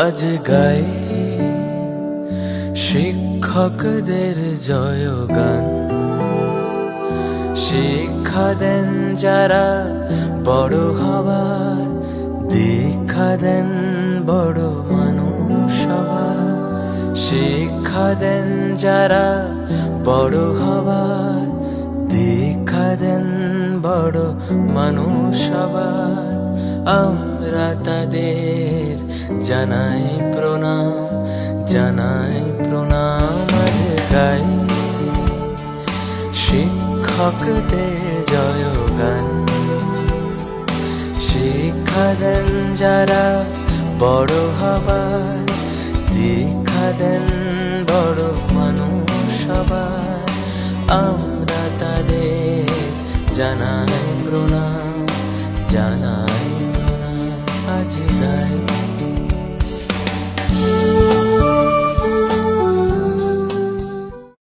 আজ গাই শিক্ষকদের জয়গান। শিক্ষা দেন যারা বড় হবার, দীক্ষা দেন বড় মানুষ হবার। শিক্ষা দেন যারা বড় হবার, দীক্ষা দেন বড় মানুষ হবার। আমরা তাদের জানাই প্রণাম, জানাই প্রণাম। আজ গাই শিক্ষকদের জয়গান। শিক্ষা দেন যারা বড় হবার, দীক্ষা দেন বড় মানুষ হবার। আমরা তাদের জানাই প্রণাম, জানাই প্রণাম। আজ গাই